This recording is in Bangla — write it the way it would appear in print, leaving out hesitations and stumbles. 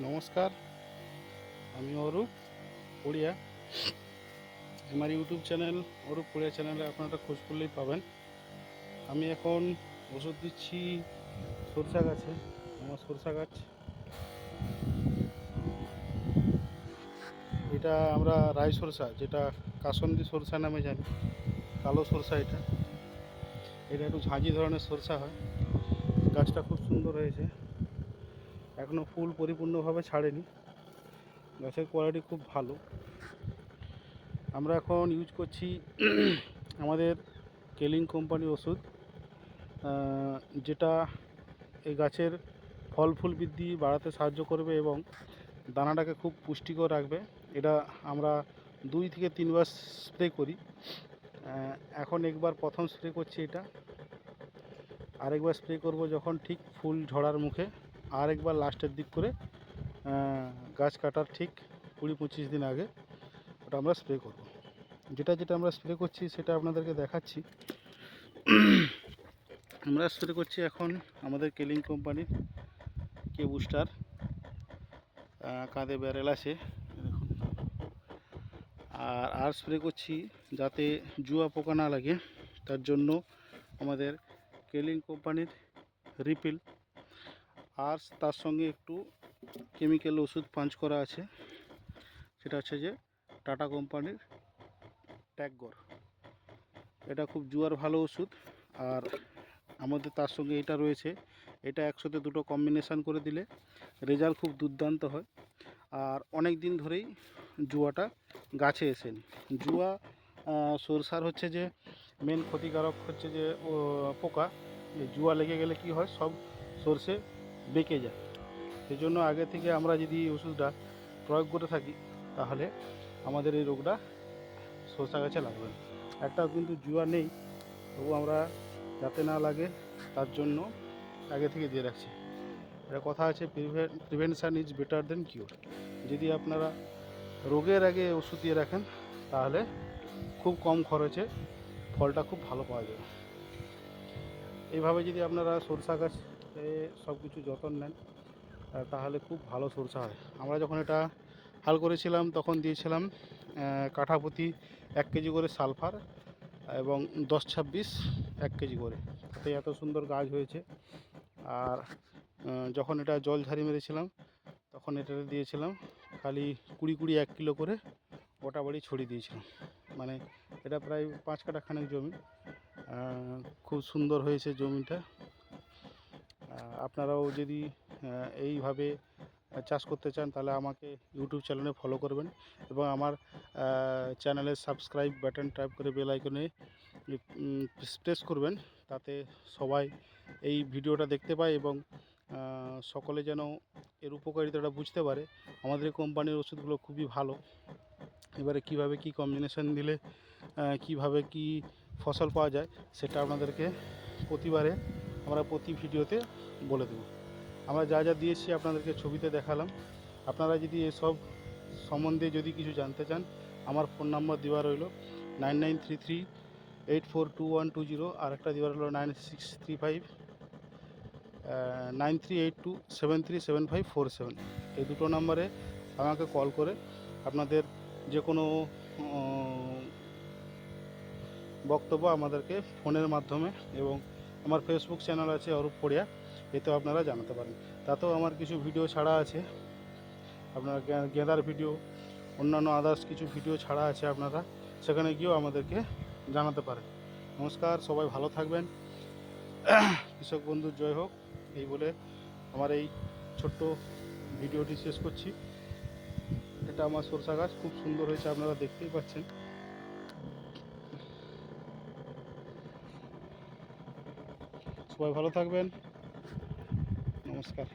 নমস্কার, আমি অরূপ পুড়িয়া। আমার ইউটিউব চ্যানেল অরূপ পুড়িয়া চ্যানেলে আপনারা খোঁজ করলেই পাবেন। আমি এখন ওষুধ দিচ্ছি সরষা গাছে। আমার সরষা গাছ, এটা আমরা রাই সরষা, যেটা কাসন্দি সরষা নামে জানি, কালো সরষা। এটা এটা একটু ঝাঁঝি ধরনের সরষা হয়। গাছটা খুব সুন্দর হয়েছে, এখনও ফুল পরিপূর্ণভাবে ছাড়েনি। গাছের কোয়ালিটি খুব ভালো। আমরা এখন ইউজ করছি আমাদের কেলিং কোম্পানির ওষুধ, যেটা এই গাছের ফল ফুল বৃদ্ধি বাড়াতে সাহায্য করবে এবং দানাটাকে খুব পুষ্টিকর রাখবে। এটা আমরা 2 থেকে 3 বার স্প্রে করি। এখন একবার প্রথম স্প্রে করছি এটা, আরেকবার স্প্রে করব যখন ঠিক ফুল ঝরার মুখে, আর একবার লাস্টের দিক করে গাছ কাটার ঠিক 20-25 দিন আগে ওটা আমরা স্প্রে করব। যেটা আমরা স্প্রে করছি সেটা আপনাদেরকে দেখাচ্ছি। আমরা স্প্রে করছি এখন আমাদের কেলিং কোম্পানির কে বুস্টার, কাঁধে ব্যারেল আছে দেখুন। আর স্প্রে করছি যাতে জুয়া পোকা না লাগে, তার জন্য আমাদের কেলিং কোম্পানির রিপিল, আর তার সঙ্গে একটু কেমিক্যাল ওষুধ পাঞ্চ করা আছে, সেটা হচ্ছে যে টাটা কোম্পানির ট্যাগর। এটা খুব জুয়ার ভালো ওষুধ। আর আমাদের তার সঙ্গে এটা রয়েছে, এটা একসাথে দুটো কম্বিনেশান করে দিলে রেজাল্ট খুব দুর্দান্ত হয়। আর অনেক দিন ধরেই জুয়াটা গাছে এসেনি। জুয়া সরষার হচ্ছে যে মেন ক্ষতিকারক হচ্ছে যে পোকা। জুয়া লেগে গেলে কি হয়, সব সরষে বেঁকে যায়। সেই জন্য আগে থেকে আমরা যদি ওষুধটা প্রয়োগ করে থাকি তাহলে আমাদের এই রোগটা সরষা গাছে লাগবে না। একটাও কিন্তু জুয়া নেই, তবু আমরা যাতে না লাগে তার জন্য আগে থেকে দিয়ে রাখছি। এটা কথা আছে, prevention is better then cure. যদি আপনারা রোগের আগে ওষুধ দিয়ে রাখেন তাহলে খুব কম খরচে ফলটা খুব ভালো পাওয়া যাবে। এইভাবে যদি আপনারা সরষা গাছে সব কিছু যত্ন নেন তাহলে খুব ভালো সরষা হয়। আমরা যখন এটা হাল করেছিলাম তখন দিয়েছিলাম কাঠা প্রতি 1 কেজি করে সালফার এবং 10-26 1 কেজি করে, তাতে এত সুন্দর গাছ হয়েছে। আর যখন এটা জল ঝারি মেরেছিলাম তখন এটাতে দিয়েছিলাম খালি 20 1 কিলো করে গোটা বাড়ি ছড়িয়ে দিয়েছিলাম। মানে এটা প্রায় 5 কাঠা খানেক জমি, খুব সুন্দর হয়েছে জমিটা। আপনারাও যদি এইভাবে চাষ করতে চান তাহলে আমাকে ইউটিউব চ্যানেলে ফলো করবেন এবং আমার চ্যানেলের সাবস্ক্রাইব বাটন ট্যাপ করে বেল আইকনে প্রেস করবেন, তাতে সবাই এই ভিডিওটা দেখতে পায় এবং সকলে যেন এর উপকারিতাটা বুঝতে পারে। আমাদের কোম্পানির ওষুধগুলো খুবই ভালো। এবারে কিভাবে কি কম্বিনেশন দিলে কিভাবে কি ফসল পাওয়া যায় সেটা আপনাদেরকে প্রতিবারে আমরা প্রতি ভিডিওতে বলে দেব। আমরা যা যা দিয়েছি আপনাদেরকে ছবিতে দেখালাম। আপনারা যদি এসব সম্বন্ধে যদি কিছু জানতে চান, আমার ফোন নাম্বার দেওয়া রইল 9933842120, আর একটা দেওয়া রইল 96359382737547। এই দুটো নাম্বারে আমাকে কল করে আপনাদের যে কোনো বক্তব্য আমাদেরকে ফোনের মাধ্যমে, এবং আমার ফেসবুক চ্যানেল আছে অরূপ পুড়িয়া, এতেও আপনারা জানাতে পারেন। তাতেও আমার কিছু ভিডিও ছাড়া আছে, আপনারা গেঁদার ভিডিও, অন্যান্য আদার্স কিছু ভিডিও ছাড়া আছে, আপনারা সেখানে গিয়েও আমাদেরকে জানাতে পারেন। নমস্কার, সবাই ভালো থাকবেন। কৃষক বন্ধুর জয় হোক, এই বলে আমার এই ছোট্ট ভিডিওটি শেষ করছি। এটা আমার সরষা গাছ, খুব সুন্দর হয়েছে, আপনারা দেখতেই পাচ্ছেন। সবাই ভালো থাকবেন, নমস্কার।